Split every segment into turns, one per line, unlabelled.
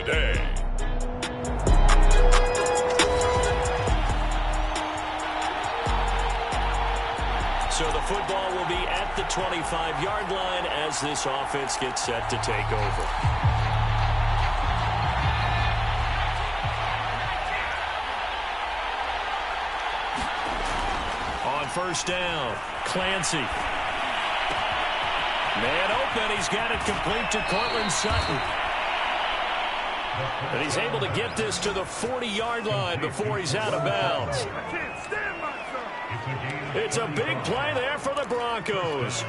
today.
So the football will be at the 25-yard line as this offense gets set to take over. On first down, Clancy. Man open, he's got it complete to Cortland Sutton. And he's able to get this to the 40-yard line before he's out of bounds. It's a big play there for the Broncos.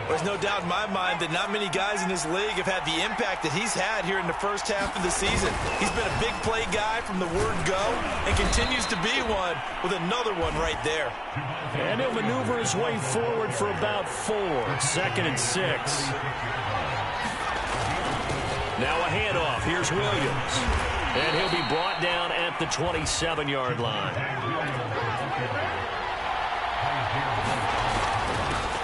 There's no doubt in my mind that not many guys in this league have had the impact that he's had here in the first half of the season. He's been a big play guy from the word go and continues to be one with another one right there.
And he'll maneuver his way forward for about 4. 2nd and 6. Now a handoff. Here's Williams. And he'll be brought down at the 27-yard line.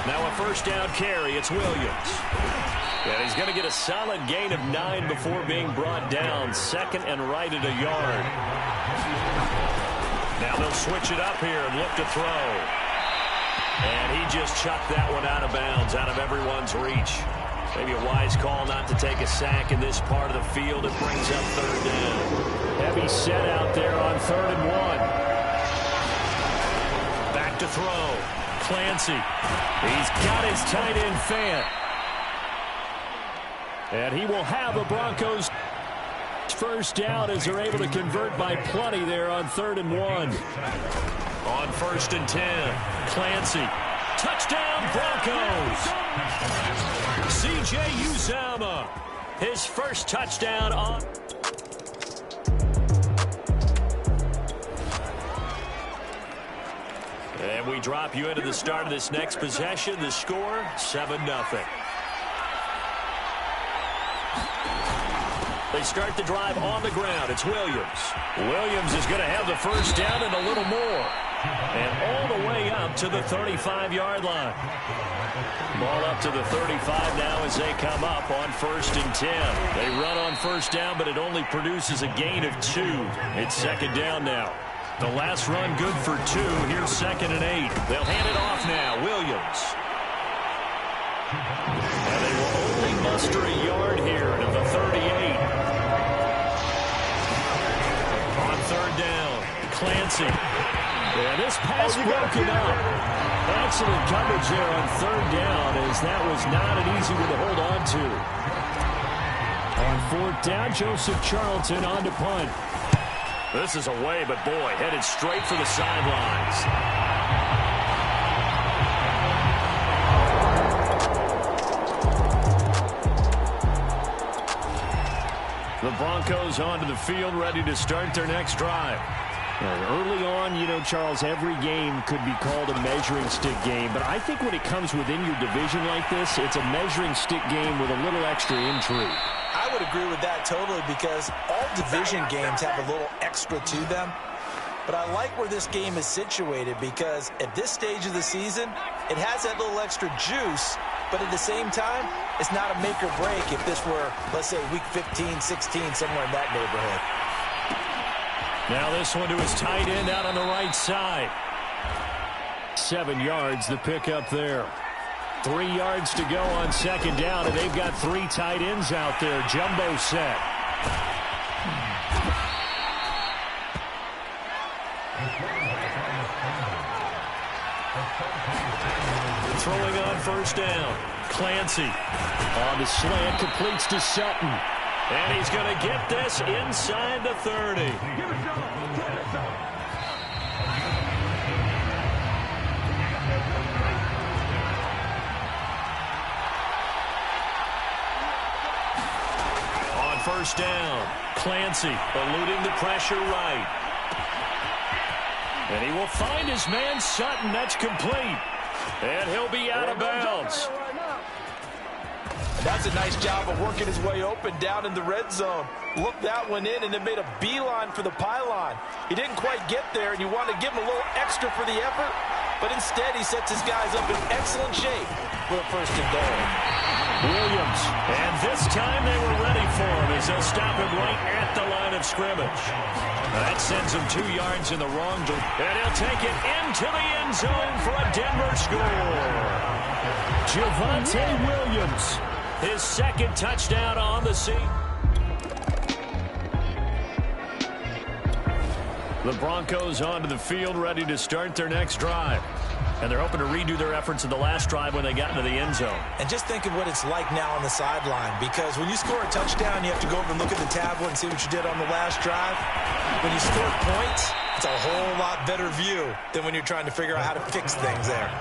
Now a first down carry. It's Williams. And he's going to get a solid gain of 9 before being brought down. 2nd and right at a yard. Now they'll switch it up here and look to throw. And he just chucked that one out of bounds, out of everyone's reach. Maybe a wise call not to take a sack in this part of the field. It brings up 3rd down. Heavy set out there on 3rd and 1. Back to throw. Clancy. He's got his tight end Fant. And he will have the Broncos first down as they're able to convert by plenty there on 3rd and 1. On 1st and 10. Clancy. Touchdown Broncos. C.J. Uzomah. His first touchdown on... And we drop you into the start of this next possession. The score, 7-0. They start the drive on the ground. It's Williams. Williams is going to have the first down and a little more. And all the way up to the 35-yard line. Ball up to the 35 now as they come up on 1st and 10. They run on first down, but it only produces a gain of 2. It's 2nd down now. The last run good for 2. Here's 2nd and 8. They'll hand it off now. Williams. And they will only muster a yard here to the 38. On 3rd down, Clancy. Yeah, this pass broken up. Excellent coverage there on 3rd down as that was not an easy one to hold on to. On 4th down, Joseph Charlton on to punt. This is away, but boy, headed straight for the sidelines. The Broncos onto the field, ready to start their next drive. Early on, you know, Charles, every game could be called a measuring stick game, but I think when it comes within your division like this, it's a measuring stick game with a little extra intrigue.
I would agree with that totally because all division games have a little extra to them. But I like where this game is situated because at this stage of the season, it has that little extra juice, but at the same time, it's not a make or break if this were, let's say, week 15, 16, somewhere in that neighborhood.
Now this one to his tight end out on the right side. 7 yards, the pickup there. 3 yards to go on 2nd down, and they've got 3 tight ends out there. Jumbo set. Throwing on first down. Clancy on the slant, completes to Sutton. And he's going to get this inside the 30. On first down, Clancy eluding the pressure right. And he will find his man Sutton. That's complete. And he'll be out of bounds.
That's a nice job of working his way open down in the red zone. Looked that one in and then made a beeline for the pylon. He didn't quite get there, and you want to give him a little extra for the effort, but instead he sets his guys up in excellent shape for a 1st and goal.
Williams. And this time they were ready for him as they'll stop him right at the line of scrimmage. That sends him 2 yards in the wrong direction. And he'll take it into the end zone for a Denver score. Javonte Williams, his second touchdown on the season. The Broncos onto the field, ready to start their next drive. And they're hoping to redo their efforts in the last drive when they got into the end zone.
And just think of what it's like now on the sideline, because when you score a touchdown, you have to go over and look at the tablet and see what you did on the last drive. When you score points, it's a whole lot better view than when you're trying to figure out how to fix things there.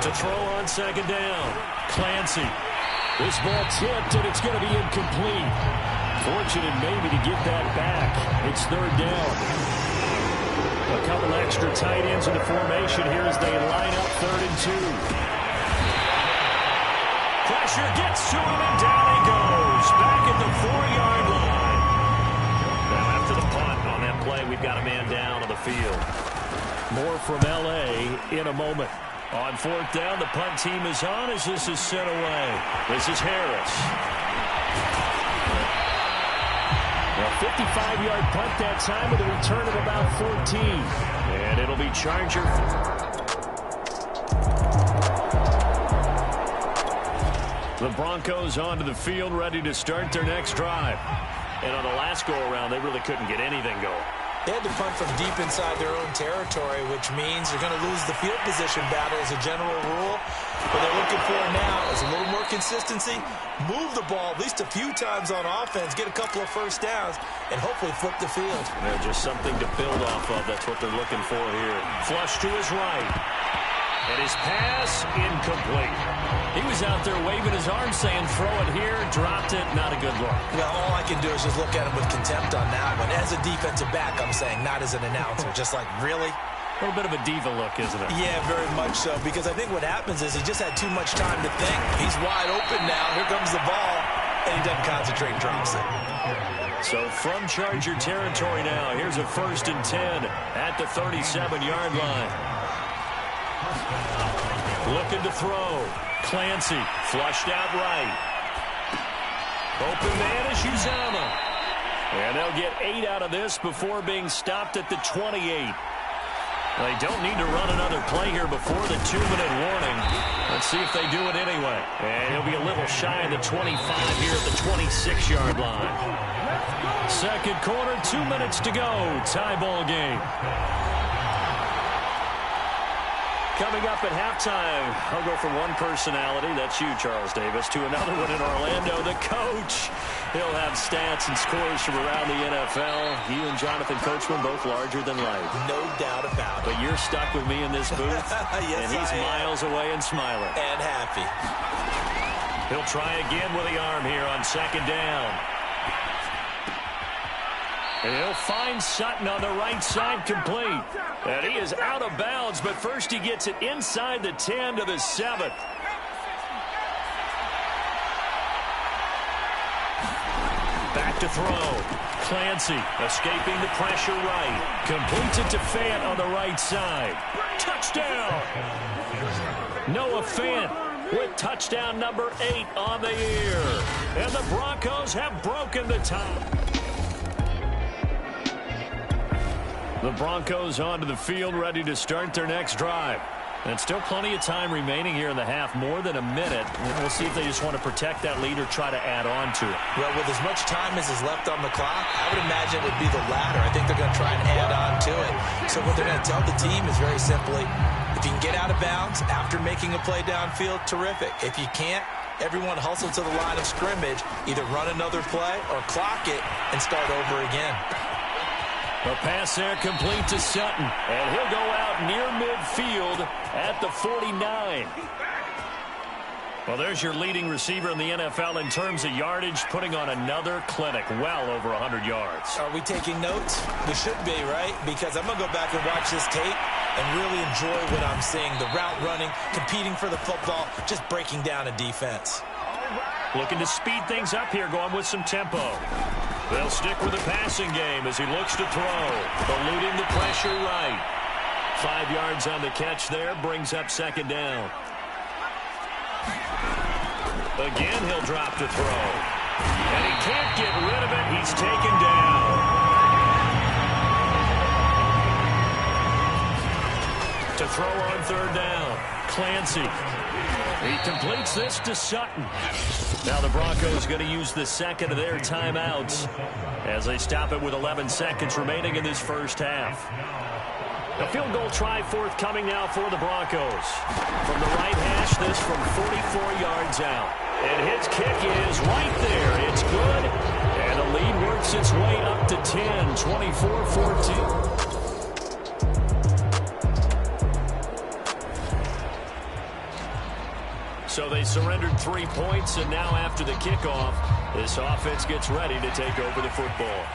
To throw on second down, Clancy. This ball tipped, and it's going to be incomplete. Fortunate maybe to get that back. It's third down. A couple extra tight ends in the formation here as they line up 3rd and 2. Pressure gets to him, and down he goes. Back at the 4-yard line. Now after the punt on that play, we've got a man down on the field. More from L.A. in a moment. On 4th down, the punt team is on as this is sent away. This is Harris. A 55-yard punt that time with a return of about 14. And it'll be Charger. The Broncos onto the field, ready to start their next drive. And on the last go-around, they really couldn't get anything going.
They had to punt from deep inside their own territory, which means they're going to lose the field position battle as a general rule. What they're looking for now is a little more consistency, move the ball at least a few times on offense, get a couple of first downs, and hopefully flip the field.
They're just something to build off of. That's what they're looking for here. Flush to his right. And his pass, incomplete. He was out there waving his arms saying, throw it here, dropped it, not a good look.
Well, all I can do is just look at him with contempt on that one. As a defensive back, I'm saying, not as an announcer. Just like, really?
A little bit of a diva look, isn't it?
Yeah, very much so, because I think what happens is he just had too much time to think. He's wide open now. Here comes the ball, and he doesn't concentrate, drops it.
So from Charger territory now, here's a 1st and 10 at the 37-yard line. Looking to throw. Clancy flushed out right. Open man is Uzama. And they'll get 8 out of this before being stopped at the 28. They don't need to run another play here before the 2-minute warning. Let's see if they do it anyway. And he'll be a little shy of the 25 here at the 26-yard line. Second quarter, 2 minutes to go. Tie ball game. Coming up at halftime, I'll go from one personality, that's you, Charles Davis, to another one in Orlando, the coach. He'll have stats and scores from around the NFL. You and Jonathan Coachman both larger than life.
No doubt about it.
But you're stuck with me in this booth,
yes,
and he's miles away and smiling.
And happy.
He'll try again with the arm here on second down. And he'll find Sutton on the right side, complete. And he is out of bounds, but first he gets it inside the 10 to the 7. Back to throw. Clancy escaping the pressure right. Completes it to Fant on the right side. Touchdown! Noah Fant with touchdown number 8 on the year. And the Broncos have broken the tie. The Broncos onto the field, ready to start their next drive. And still plenty of time remaining here in the half, more than a minute. And we'll see if they just want to protect that lead or try to add on to it.
Well, with as much time as is left on the clock, I would imagine it would be the latter. I think they're going to try and add on to it. So what they're going to tell the team is very simply, if you can get out of bounds after making a play downfield, terrific. If you can't, everyone hustle to the line of scrimmage, either run another play or clock it and start over again.
A pass there complete to Sutton. And he'll go out near midfield at the 49. Well, there's your leading receiver in the NFL in terms of yardage, putting on another clinic, well over 100 yards.
Are we taking notes? We should be, right? Because I'm going to go back and watch this tape and really enjoy what I'm seeing. The route running, competing for the football, just breaking down a defense.
Looking to speed things up here, going with some tempo. They'll stick with the passing game as he looks to throw. Eluding the pressure right. 5 yards on the catch there, brings up second down. Again, he'll drop to throw. And he can't get rid of it. He's taken down. To throw on third down, Clancy. He completes this to Sutton. Now the Broncos going to use the second of their timeouts as they stop it with 11 seconds remaining in this first half. A field goal try forthcoming now for the Broncos. From the right hash, this from 44 yards out. And his kick is right there. It's good. And the lead works its way up to 10, 24-14. So they surrendered 3 points, and now after the kickoff, this offense gets ready to take over the football.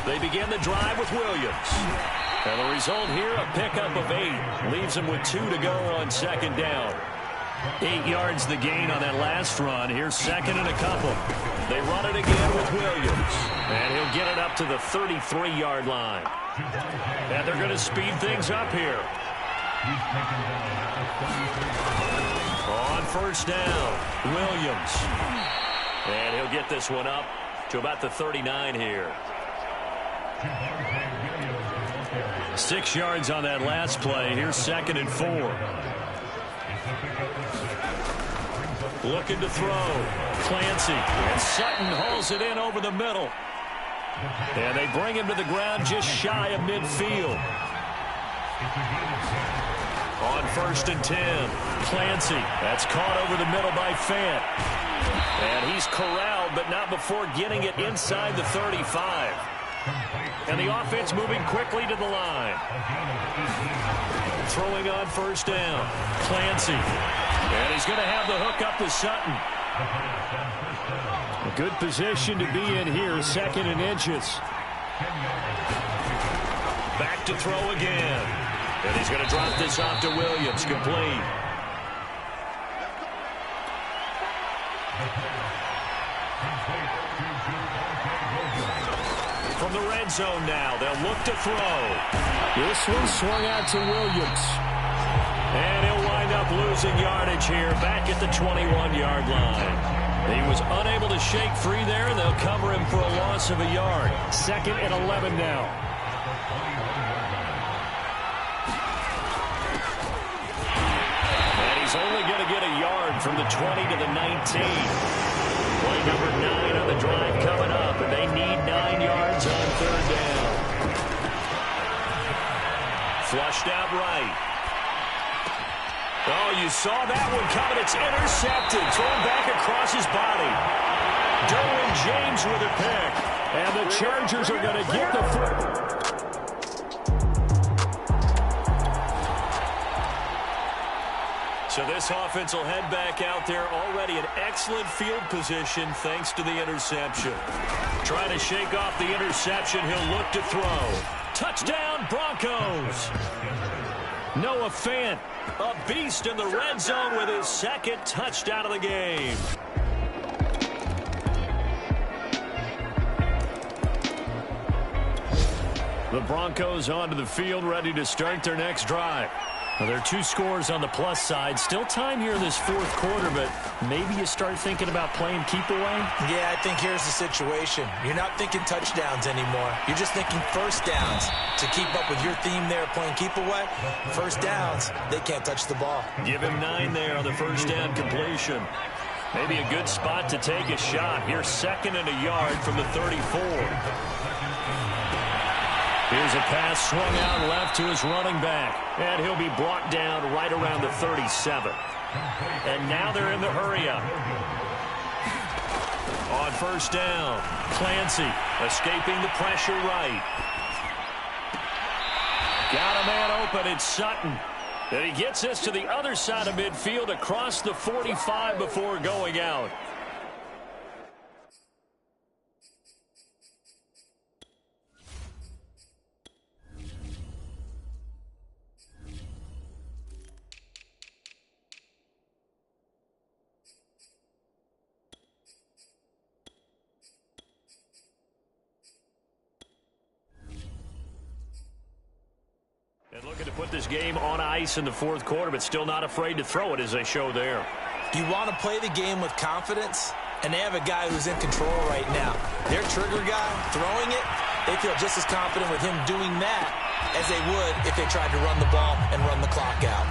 They begin the drive with Williams. And the result here, a pickup of 8. Leaves them with 2 to go on second down. 8 yards the gain on that last run. Here's second and a couple. They run it again with Williams. And he'll get it up to the 33-yard line. And they're going to speed things up here. On first down, Williams. And he'll get this one up to about the 39 here. 6 yards on that last play. Here's second and 4. Looking to throw. Clancy. And Sutton hauls it in over the middle. And they bring him to the ground just shy of midfield. On first and 10, Clancy. That's caught over the middle by Fant. And he's corralled, but not before getting it inside the 35. And the offense moving quickly to the line. Throwing on first down, Clancy. And he's going to have the hook up to Sutton. A good position to be in here, second and inches. Back to throw again. And he's going to drop this off to Williams, complete. From the red zone now, they'll look to throw. This one swung out to Williams. And he'll wind up losing yardage here, back at the 21-yard line. He was unable to shake free there, and they'll cover him for a loss of a yard. Second and 11 now. He's only going to get a yard from the 20 to the 19. Play number 9 on the drive coming up, and they need 9 yards on third down. Flushed out right. Oh, you saw that one coming. It's intercepted. Thrown back across his body. Derwin James with a pick. And the Chargers are going to get the foot. So this offense will head back out there, already in excellent field position thanks to the interception. Trying to shake off the interception, he'll look to throw. Touchdown, Broncos! Noah Fant, a beast in the red zone with his second touchdown of the game. The Broncos onto the field, ready to start their next drive. Well, there are 2 scores on the plus side. Still time here in this fourth quarter, but maybe you start thinking about playing keep away?
Yeah, I think here's the situation. You're not thinking touchdowns anymore. You're just thinking first downs. To keep up with your theme there, playing keep away, first downs, they can't touch the ball.
Give him 9 there on the first down completion. Maybe a good spot to take a shot. Here's second and a yard from the 34. Here's a pass swung out left to his running back. And he'll be brought down right around the 37. And now they're in the hurry-up. On first down, Clancy escaping the pressure right. Got a man open, it's Sutton. And he gets this to the other side of midfield across the 45 before going out. Put this game on ice in the fourth quarter, but still not afraid to throw it as they show there.
You want to play the game with confidence, and they have a guy who's in control right now. Their trigger guy, throwing it, they feel just as confident with him doing that as they would if they tried to run the ball and run the clock out.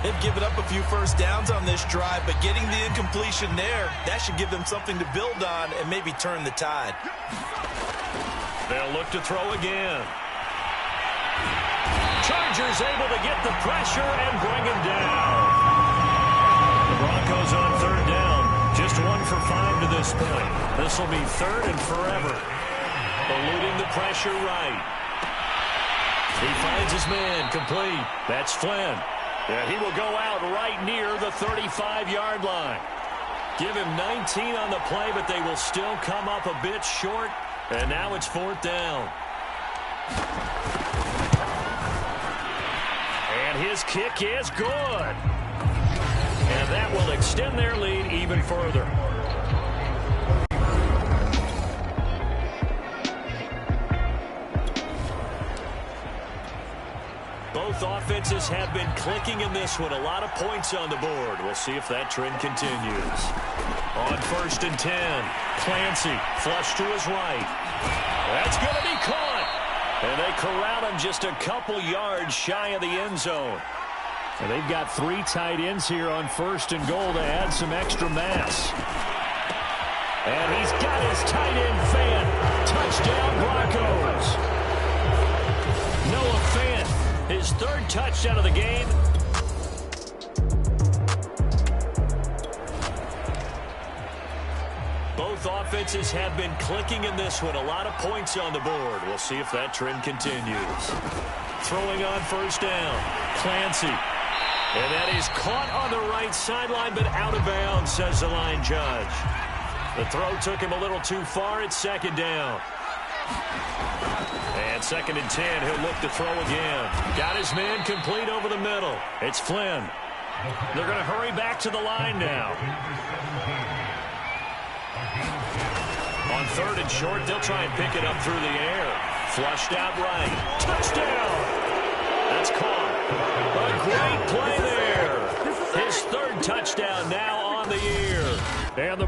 They've given up a few first downs on this drive, but getting the incompletion there, that should give them something to build on and maybe turn the tide.
They'll look to throw again. Chargers able to get the pressure and bring him down. The Broncos on third down. Just 1 for 5 to this point. This will be third and forever. Eluding the pressure right. He finds his man complete. That's Flynn. And he will go out right near the 35-yard line. Give him 19 on the play, but they will still come up a bit short. And now it's fourth down. And his kick is good. And that will extend their lead even further. Both offenses have been clicking in this one. A lot of points on the board. We'll see if that trend continues. On 1st and 10, Clancy flush to his right. That's going to be caught. And they corral him just a couple yards shy of the end zone. And they've got 3 tight ends here on 1st and goal to add some extra mass. And he's got his tight end fan. Touchdown Broncos. Noah Fant. His 3rd touchdown of the game. Both offenses have been clicking in this one. A lot of points on the board. We'll see if that trend continues. Throwing on 1st down. Clancy. And that is caught on the right sideline, but out of bounds, says the line judge. The throw took him a little too far. It's 2nd down. And 2nd and 10, he'll look to throw again. Got his man complete over the middle. It's Flynn. They're going to hurry back to the line now. On 3rd and short, they'll try and pick it up through the air. Flushed out right. Touchdown! That's caught. A great play there. His 3rd touchdown now on the year. And the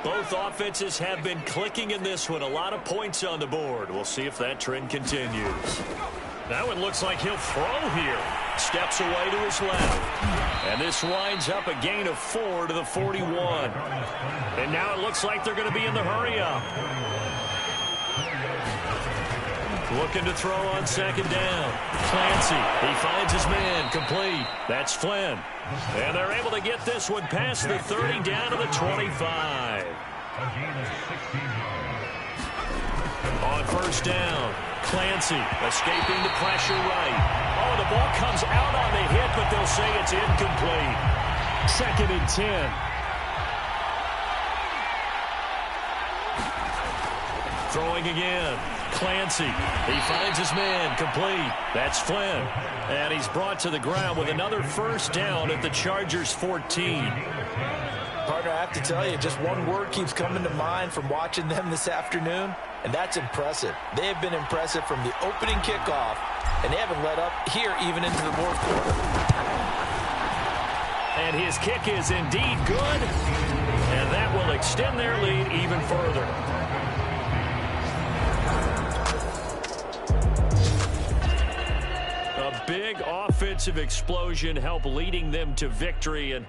Both offenses have been clicking in this one. A lot of points on the board. We'll see if that trend continues. Now it looks like he'll throw here. Steps away to his left. And this winds up a gain of 4 to the 41. And now it looks like they're going to be in the hurry-up. Looking to throw on 2nd down. Clancy, he finds his man complete. That's Flynn. And they're able to get this one past the 30 down to the 25. On 1st down, Clancy escaping the pressure right. Oh, the ball comes out on the hit, but they'll say it's incomplete. 2nd and 10. Throwing again. Clancy, he finds his man complete. That's Flynn. And he's brought to the ground with another 1st down at the Chargers' 14.
Partner, I have to tell you, just one word keeps coming to mind from watching them this afternoon, and that's impressive. They have been impressive from the opening kickoff, and they haven't let up here even into the 4th quarter.
And his kick is indeed good, and that will extend their lead even further. Big offensive explosion help leading them to victory. And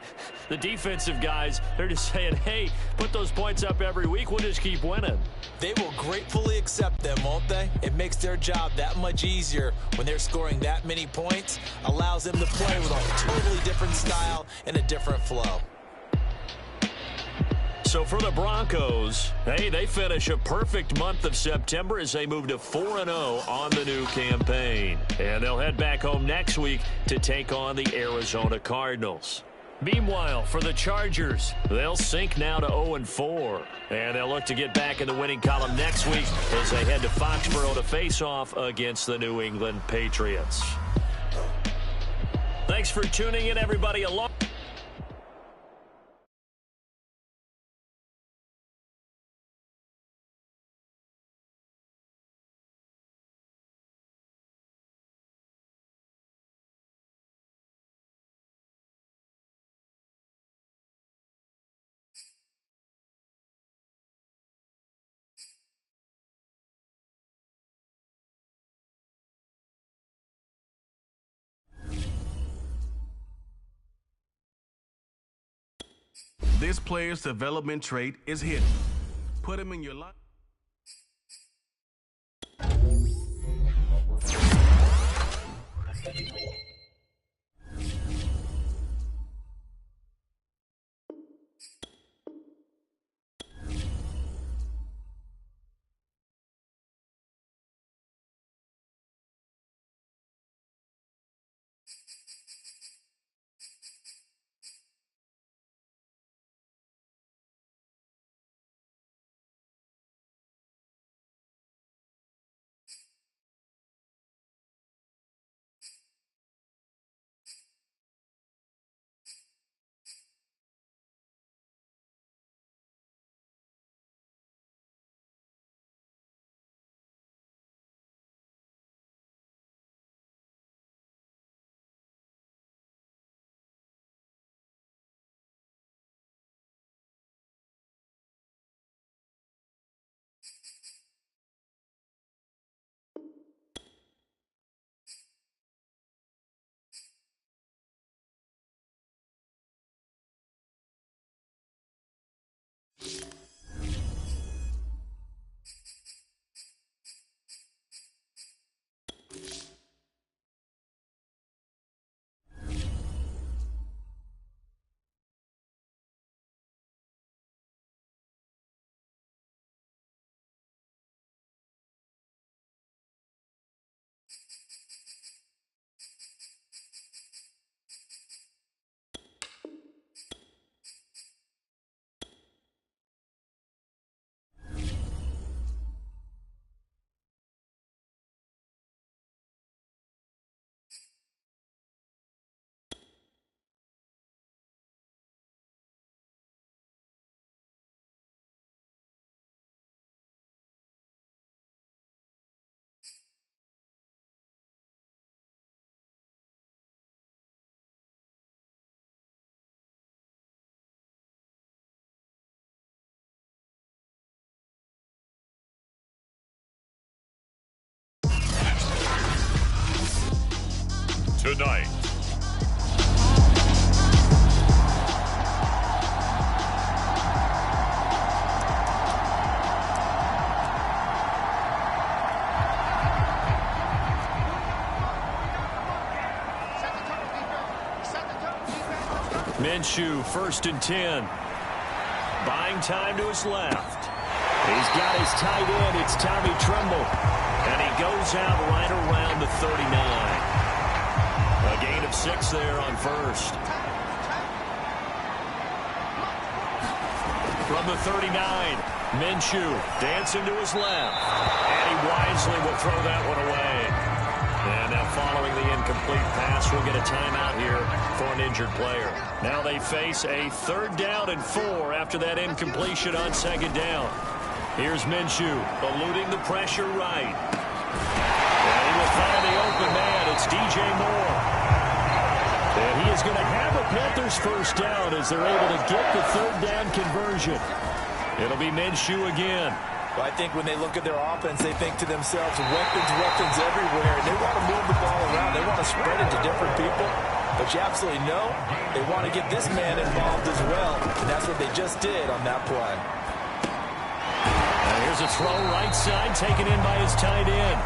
the defensive guys, they're just saying, hey, put those points up every week. We'll just keep winning.
They will gratefully accept them, won't they? It makes their job that much easier when they're scoring that many points. Allows them to play with a totally different style and a different flow.
So for the Broncos, hey, they finish a perfect month of September as they move to 4-0 on the new campaign. And they'll head back home next week to take on the Arizona Cardinals. Meanwhile, for the Chargers, they'll sink now to 0-4. And they'll look to get back in the winning column next week as they head to Foxborough to face off against the New England Patriots. Thanks for tuning in, everybody. Along
This player's development trait is hidden. Put him in your line.
Tonight.
Minshew, 1st and 10. Buying time to his left. He's got his tight end. It's Tommy Tremble. And he goes out right around the 39. A gain of 6 there on 1st. From the 39, Minshew dancing to his left. And he wisely will throw that one away. And now following the incomplete pass, we'll get a timeout here for an injured player. Now they face a 3rd down and 4 after that incompletion on 2nd down. Here's Minshew eluding the pressure right. And he will find the open man. It's DJ Moore. And he is going to have a Panthers 1st down as they're able to get the 3rd down conversion. It'll be Minshew again.
Well, I think when they look at their offense, they think to themselves, weapons everywhere. And they want to move the ball around. They want to spread it to different people. But you absolutely know they want to get this man involved as well. And that's what they just did on that play.
And here's a throw right side taken in by his tight end.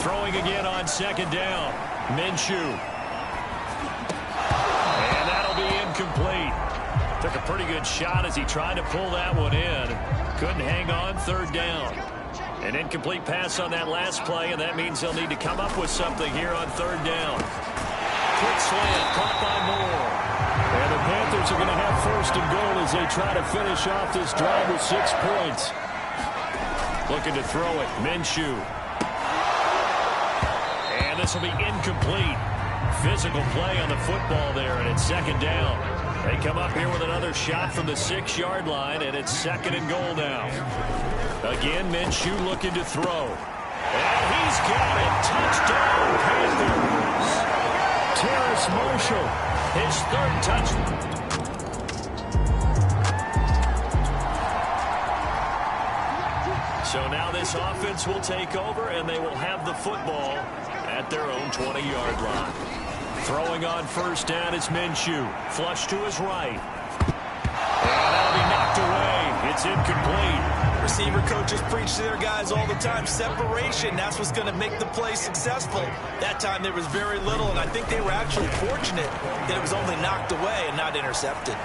Throwing again on 2nd down. Minshew. And that'll be incomplete. Took a pretty good shot as he tried to pull that one in. Couldn't hang on. 3rd down. An incomplete pass on that last play, and that means they'll need to come up with something here on 3rd down. Quick slant, caught by Moore. And the Panthers are going to have 1st and goal as they try to finish off this drive with 6 points. Looking to throw it, Minshew. And this will be incomplete. Physical play on the football there, and it's 2nd down. They come up here with another shot from the 6-yard line, and it's 2nd and goal now. Again, Minshew looking to throw. And he's got it. Touchdown, Panthers. Terrace Marshall, his 3rd touchdown. So now this offense will take over, and they will have the football at their own 20-yard line. Throwing on first down is Minshew. Flush to his right. And that'll be knocked away. It's incomplete.
Receiver coaches preach to their guys all the time. Separation, that's what's going to make the play successful. That time there was very little, and I think they were actually fortunate that it was only knocked away and not intercepted.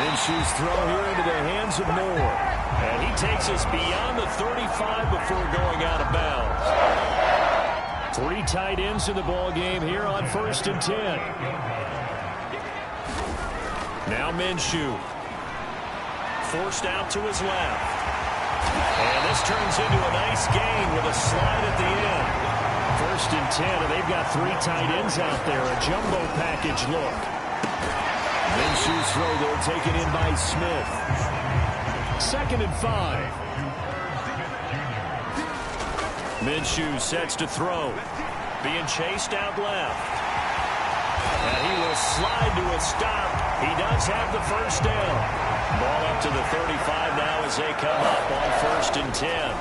Minshew's throw here into the hands of Moore. And he takes us beyond the 35 before going out of bounds. 3 tight ends in the ball game here on 1st and 10. Now Minshew. Forced out to his left. And this turns into a nice gain with a slide at the end. 1st and 10, and they've got 3 tight ends out there. A jumbo package look. Minshew's throw there taken in by Smith. 2nd and 5. Minshew sets to throw. Being chased out left. And he will slide to a stop. He does have the first down. Ball up to the 35 now as they come up on 1st and 10.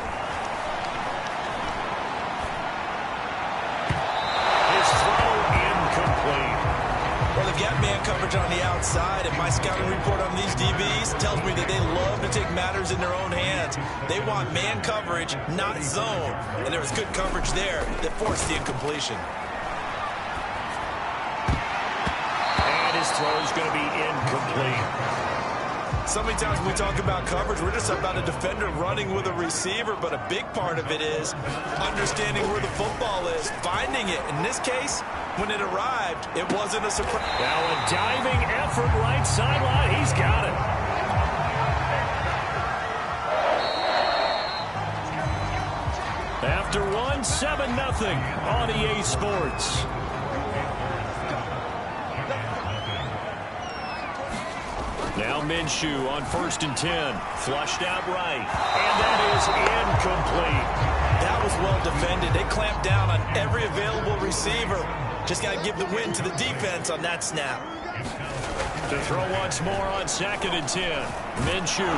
His throw incomplete.
Well, they've got man coverage on the outside, and my scouting report on these DBs tells me that they love to take matters in their own hands. They want man coverage, not zone. And there was good coverage there that forced the incompletion.
And his throw is going to be incomplete.
So many times when we talk about coverage, we're just about a defender running with a receiver, but a big part of it is understanding where the football is, finding it. In this case, when it arrived, it wasn't a surprise.
Now a diving effort right sideline. He's got it. After one, 7-0 on EA Sports. Now Minshew on 1st and 10. Flushed out right. And that is incomplete.
That was well defended. They clamped down on every available receiver. Just got to give the win to the defense on that snap.
To throw once more on 2nd and 10. Minshew.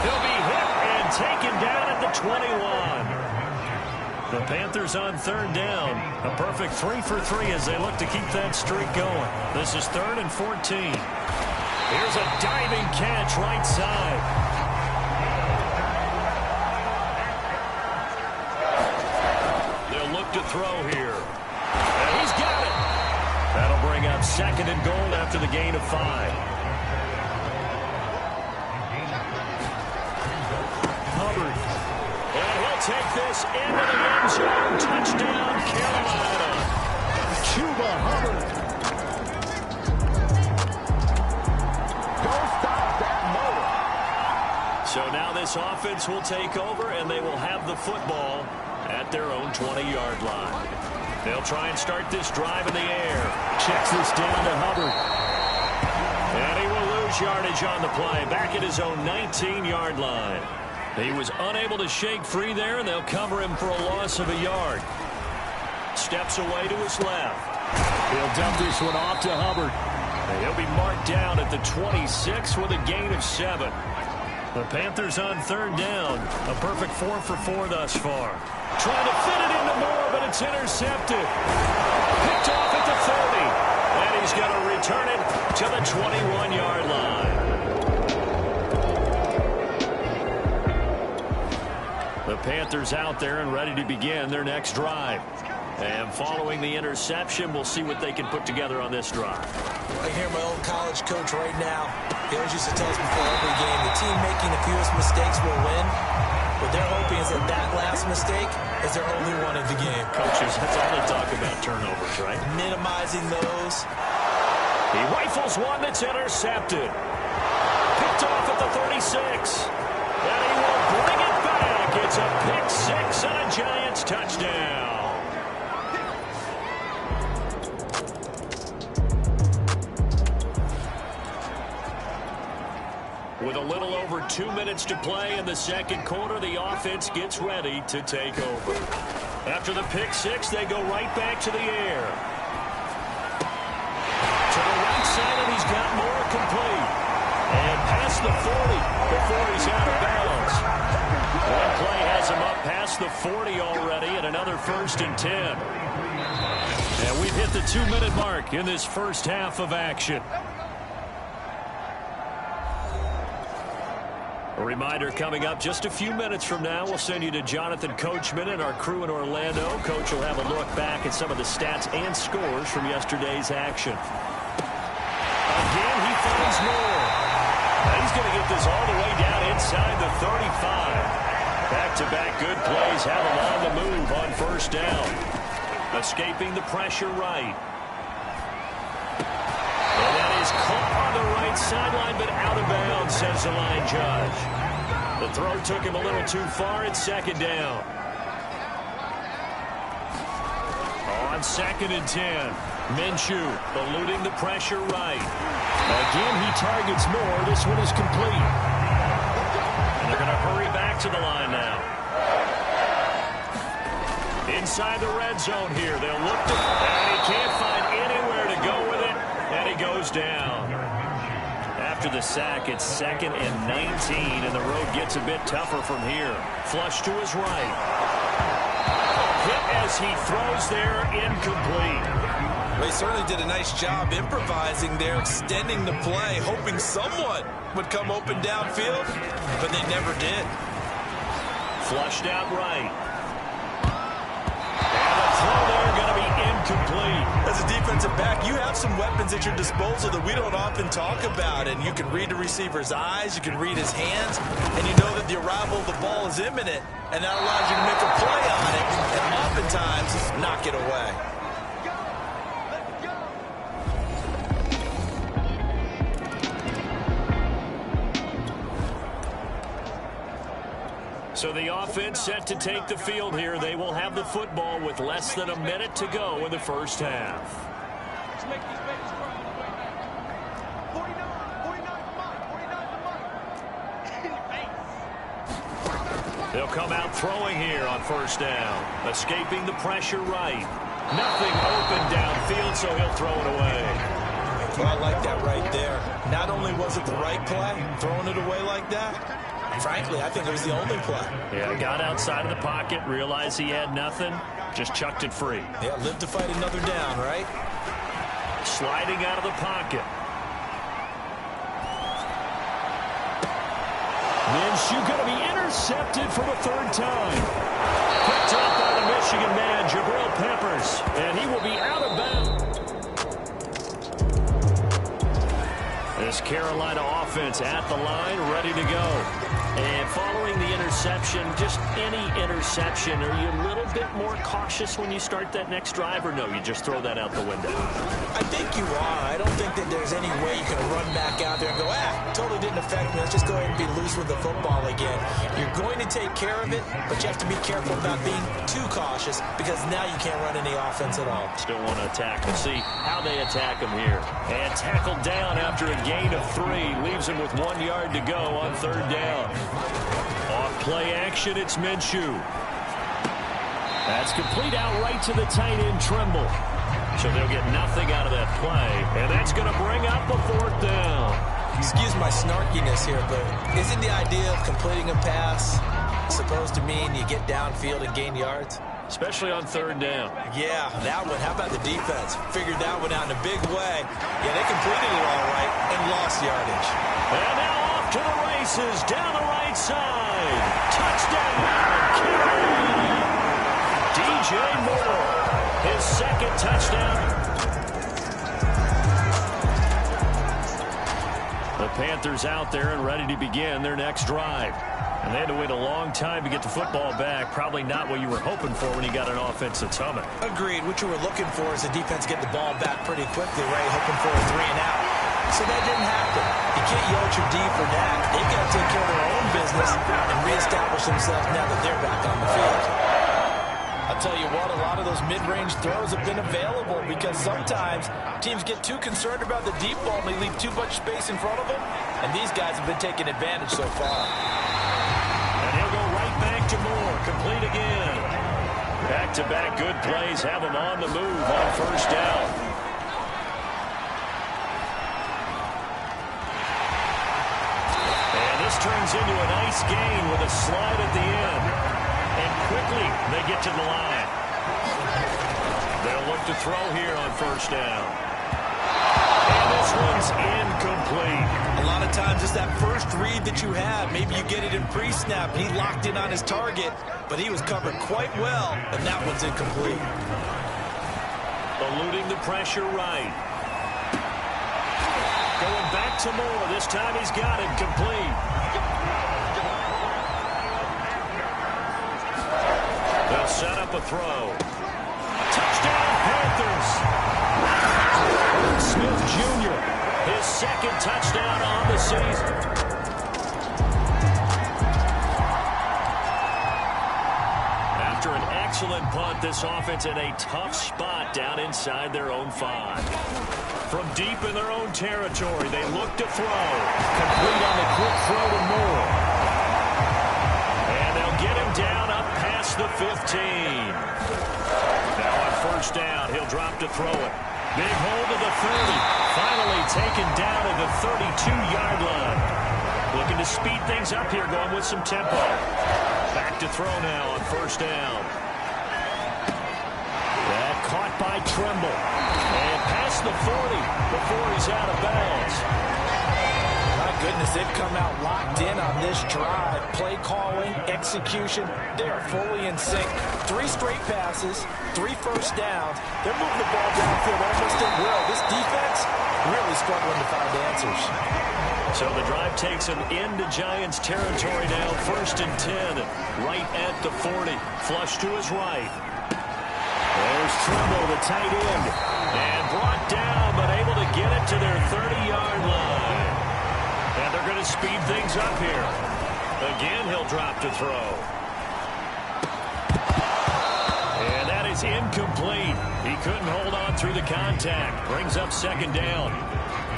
He'll be hit and taken down at the 21. The Panthers on 3rd down. A perfect 3 for 3 as they look to keep that streak going. This is 3rd and 14. Here's a diving catch right side. They'll look to throw here. And he's got it. That'll bring up 2nd and goal after the gain of 5. Hubbard. And he'll take this into the end zone. Touchdown, Carolina. Chuba Hubbard. So now this offense will take over, and they will have the football at their own 20-yard line. They'll try and start this drive in the air. Checks this down to Hubbard. And he will lose yardage on the play, back at his own 19-yard line. He was unable to shake free there, and they'll cover him for a loss of a yard. Steps away to his left. He'll dump this one off to Hubbard. And he'll be marked down at the 26 with a gain of 7. The Panthers on 3rd down. A perfect 4 for 4 thus far. Trying to fit it into Moore, but it's intercepted. Picked off at the 30. And he's going to return it to the 21-yard line. The Panthers out there and ready to begin their next drive. And following the interception, we'll see what they can put together on this drive.
I hear my old college coach right now. He always used to tell us before every game, the team making the fewest mistakes will win. What they're hoping is that that last mistake is their only one of the game.
Coaches, that's all they talk about, turnovers, right?
Minimizing those.
He rifles one that's intercepted. Picked off at the 36. And he will bring it back. It's a pick 6 and a Giants touchdown. With a little over 2 minutes to play in the second quarter, the offense gets ready to take over. After the pick 6, they go right back to the air. To the right side, and he's got more complete. And past the 40 before he's out of bounds. One play has him up past past the 40 already and another 1st and 10. And we've hit the 2-minute mark in this first half of action. A reminder coming up just a few minutes from now, we'll send you to Jonathan Coachman and our crew in Orlando. Coach will have a look back at some of the stats and scores from yesterday's action. Again, he finds more. Now he's going to get this all the way down inside the 35. Back-to-back good plays have him on the move on 1st down. Escaping the pressure right. And that is caught on the right sideline, but out of bounds, says the line judge. The throw took him a little too far. It's 2nd down. On 2nd and 10, Minshew eluding the pressure right. Again, he targets more. This one is complete. And they're going to hurry back to the line now. Inside the red zone here. They'll look to, and he can't find anywhere to go with it. And he goes down. After the sack, it's 2nd and 19, and the road gets a bit tougher from here. Flush to his right. Hit as he throws there, incomplete.
Well, he certainly did a nice job improvising there, extending the play, hoping someone would come open downfield, but they never did.
Flushed out right. Throw there going to be incomplete.
As a defensive back, you have some weapons at your disposal that we don't often talk about, and you can read the receiver's eyes, you can read his hands, and you know that the arrival of the ball is imminent, and that allows you to make a play on it, and oftentimes knock it away.
So the offense set to take the field here. They will have the football with less than a minute to go in the first half. They'll come out throwing here on 1st down. Escaping the pressure right. Nothing open downfield, so he'll throw it away.
Well, I like that right there. Not only was it the right play, throwing it away like that, frankly, I think it was the only play.
Yeah, got outside of the pocket, realized he had nothing, just chucked it free.
Yeah, live to fight another down, right?
Sliding out of the pocket. Minshew going to be intercepted for the 3rd time. Picked up by the Michigan man, Jabril Peppers, and he will be out of bounds. This Carolina offense at the line, ready to go. And following the interception, just any interception, are you a little bit more cautious when you start that next drive, or no, you just throw that out the window?
I think you are. I don't think that there's any way you can run back out there and go, totally didn't affect me. Let's just go ahead and be loose with the football again. You're going to take care of it, but you have to be careful about being too cautious because now you can't run any offense at all.
Still want to attack. We'll see how they attack him here. And tackled down after a gain of 3. Leaves him with 1 yard to go on 3rd down. Off play action, it's Minshew. That's complete out right to the tight end, Trimble. So they'll get nothing out of that play. And that's going to bring up the 4th down.
Excuse my snarkiness here, but isn't the idea of completing a pass supposed to mean you get downfield and gain yards?
Especially on 3rd down.
Yeah, that one. How about the defense? Figured that one out in a big way. Yeah, they completed it all right and lost yardage.
And now off to the races down the right side. Touchdown, DJ Moore. His 2nd touchdown. The Panthers out there and ready to begin their next drive. And they had to wait a long time to get the football back. Probably not what you were hoping for when you got an offense that's humming.
Agreed. What you were looking for is the defense get the ball back pretty quickly, right? Hoping for a 3 and out. So that didn't happen. You can't yell at your D for that. They've got to take care of their own business and reestablish themselves now that they're back on the field. I'll tell you what, a lot of those mid-range throws have been available because sometimes teams get too concerned about the deep ball and they leave too much space in front of them. And these guys have been taking advantage so far.
And he'll go right back to Moore. Complete again. Back-to-back good plays have him on the move on 1st down. And this turns into a nice gain with a slide at the end. And quickly they get to the line. They'll look to throw here on first down. And this one's incomplete.
A lot of times it's that first read that you have. Maybe you get it in pre-snap. He locked in on his target, but he was covered quite well, and that one's incomplete.
Eluding the pressure right. Going back to Moore. This time he's got it complete. They'll set up a throw. Touchdown, Panthers. Smith Jr., his second touchdown on the season. After an excellent punt, this offense in a tough spot down inside their own 5. From deep in their own territory, they look to throw. Complete on the quick throw to Moore. And they'll get him down up past the 15. Now on first down, he'll drop to throw it. Big hole to the 30. Finally taken down at the 32-yard line. Looking to speed things up here, going with some tempo. Back to throw now on first down. That caught by Tremble. And past the 40 before he's out of bounds.
My goodness, they've come out locked in on this drive. Play calling, execution, they are fully in sync. 3 straight passes, 3 first downs. They're moving the ball downfield almost at will. This defense really struggling to find answers.
So the drive takes him into Giants territory now. First and 10, right at the 40. Flush to his right. There's Tremble, the tight end. And brought down, but able to get it to their 30-yard line. And they're going to speed things up here. Again, he'll drop to throw. And that is incomplete. He couldn't hold on through the contact. Brings up second down.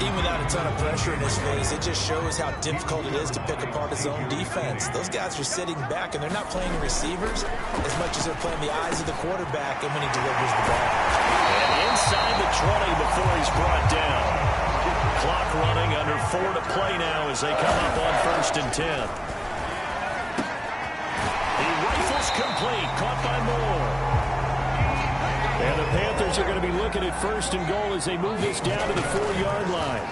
Even without a ton of pressure in his face, it just shows how difficult it is to pick apart his own defense. Those guys are sitting back, and they're not playing receivers as much as they're playing the eyes of the quarterback and when he delivers the ball.
And inside the 20 before he's brought down. Clock running, under 4 to play now as they come up on first and 10. He rifles complete, caught by Moore. And the Panthers are going to be looking at first and goal as they move this down to the 4-yard line.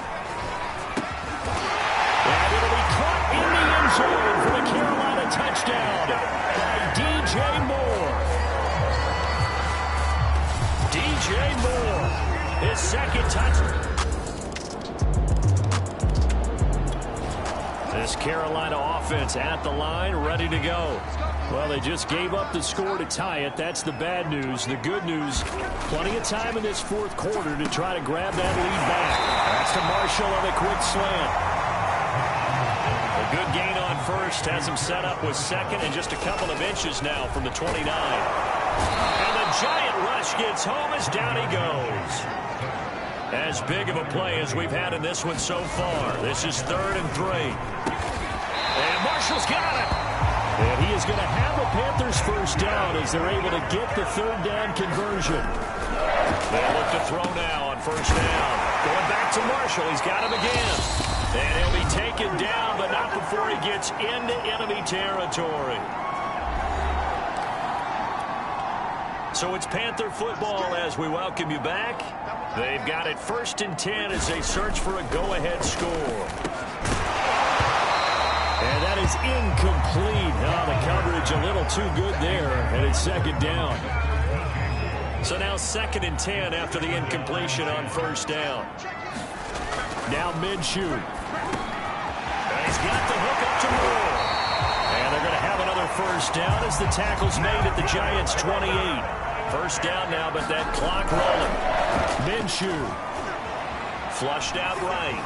And it'll be caught in the end zone for the Carolina touchdown by DJ Moore. DJ Moore, his second touchdown. This Carolina offense at the line, ready to go. Well, they just gave up the score to tie it. That's the bad news. The good news, plenty of time in this fourth quarter to try to grab that lead back. That's to Marshall on a quick slant. A good gain on first has him set up with second and just a couple of inches now from the 29. And the giant rush gets home as down he goes. As big of a play as we've had in this one so far. This is 3rd and 3. And Marshall's got it. And he is going to have a Panthers first down as they're able to get the 3rd down conversion. They look to throw now on first down. Going back to Marshall. He's got him again. And he'll be taken down, but not before he gets into enemy territory. So it's Panther football as we welcome you back. They've got it 1st and 10 as they search for a go-ahead score. And that is incomplete. Oh, the coverage a little too good there, and it's 2nd down. So now 2nd and 10 after the incompletion on first down. Now Minshew. And he's got the hook up to Moore. And they're going to have another first down as the tackle's made at the Giants' 28. First down now, but that clock rolling. Minshew. Flushed out right.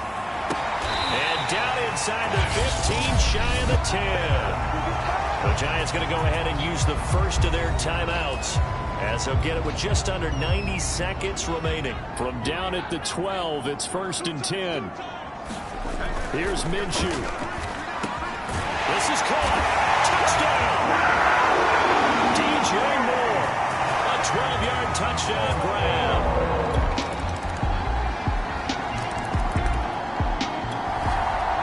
And down inside the 15, shy of the 10. The Giants going to go ahead and use the first of their timeouts as they'll get it with just under 90 seconds remaining. From down at the 12, it's 1st and 10. Here's Minshew. This is caught. Touchdown. DJ Moore. A 12-yard touchdown grab.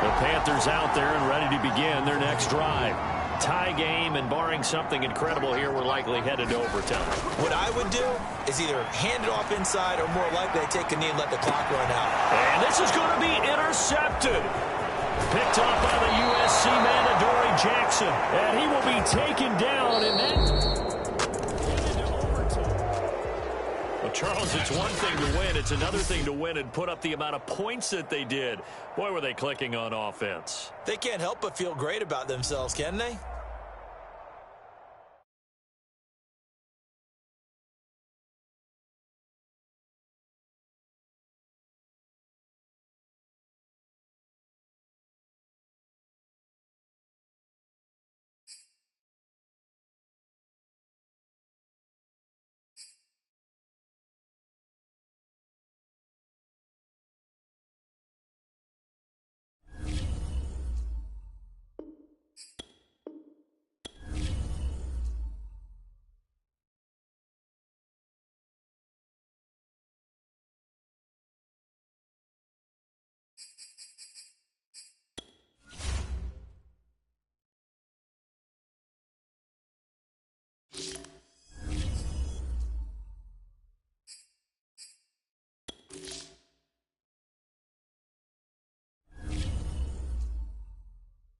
The Panthers out there and ready to begin their next drive. tie game, and barring something incredible here, we're likely headed to overtime.
What I would do is either hand it off inside or more likely take a knee and let the clock run out.
And this is going to be intercepted. Picked off by the USC man, Adoree Jackson. And he will be taken down, and that... Well, Charles, it's one thing to win. It's another thing to win and put up the amount of points that they did. Boy, were they clicking on offense.
They can't help but feel great about themselves, can they?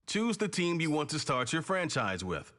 Choose the team you want to start your franchise with.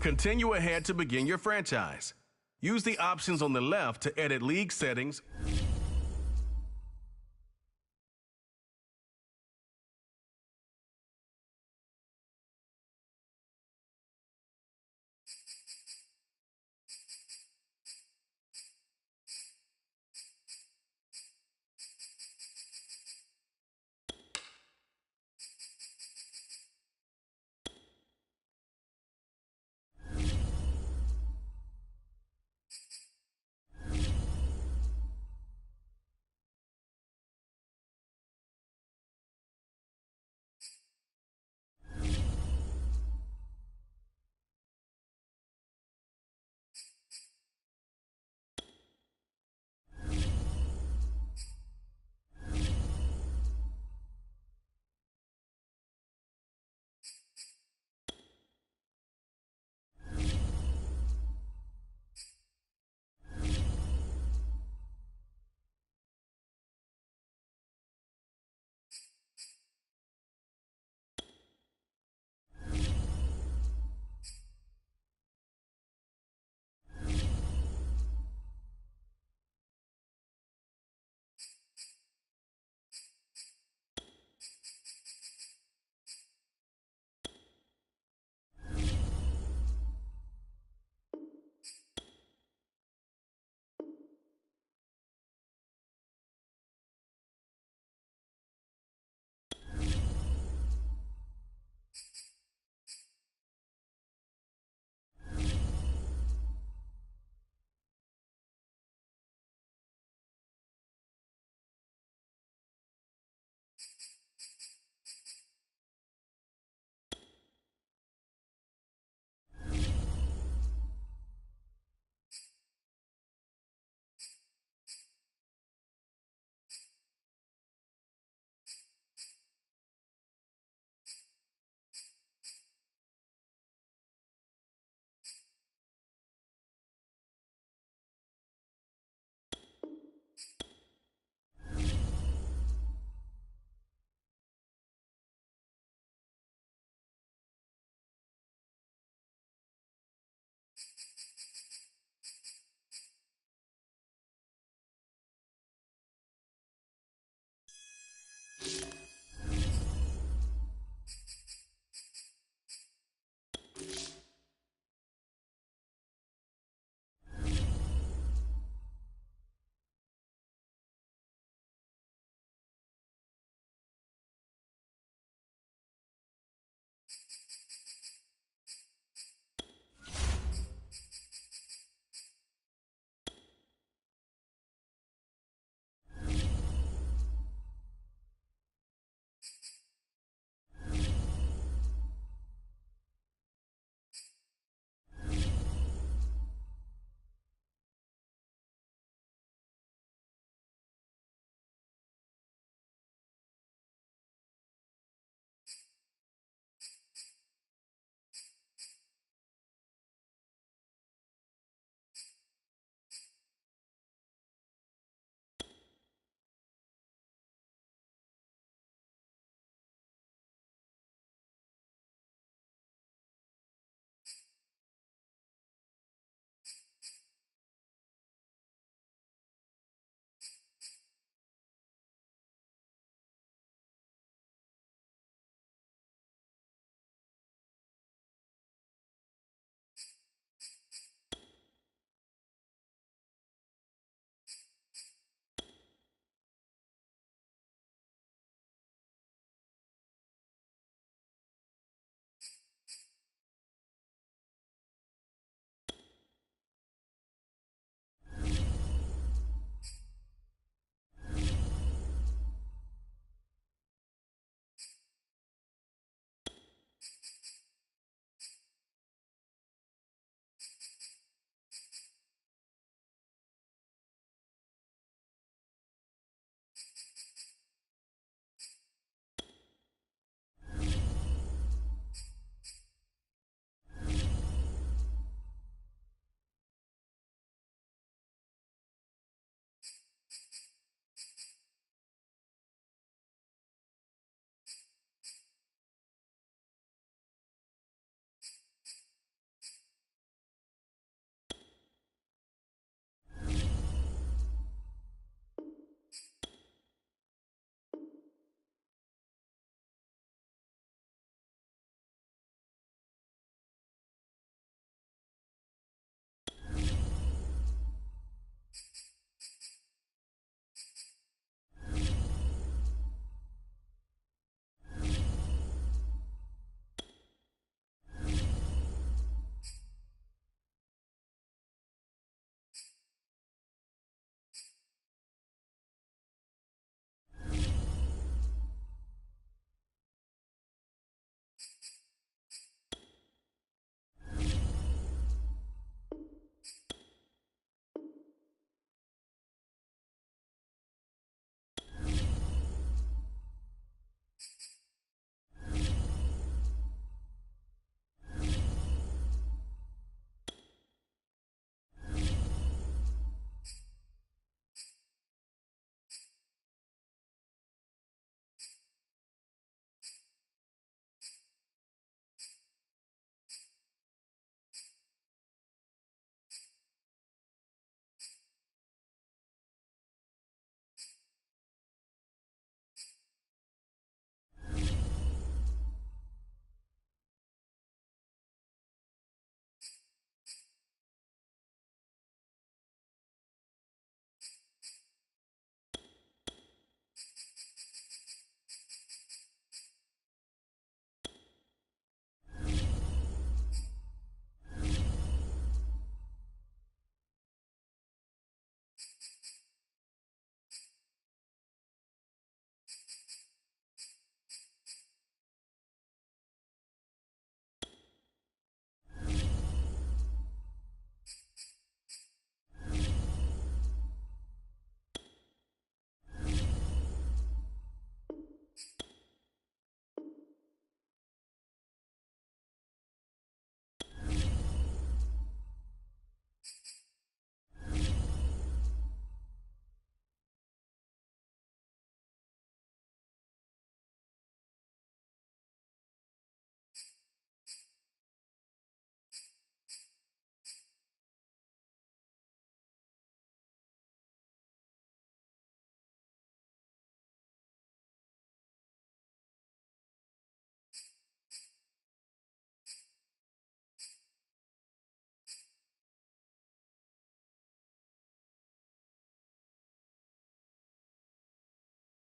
Continue ahead to begin your franchise. Use the options on the left to edit league settings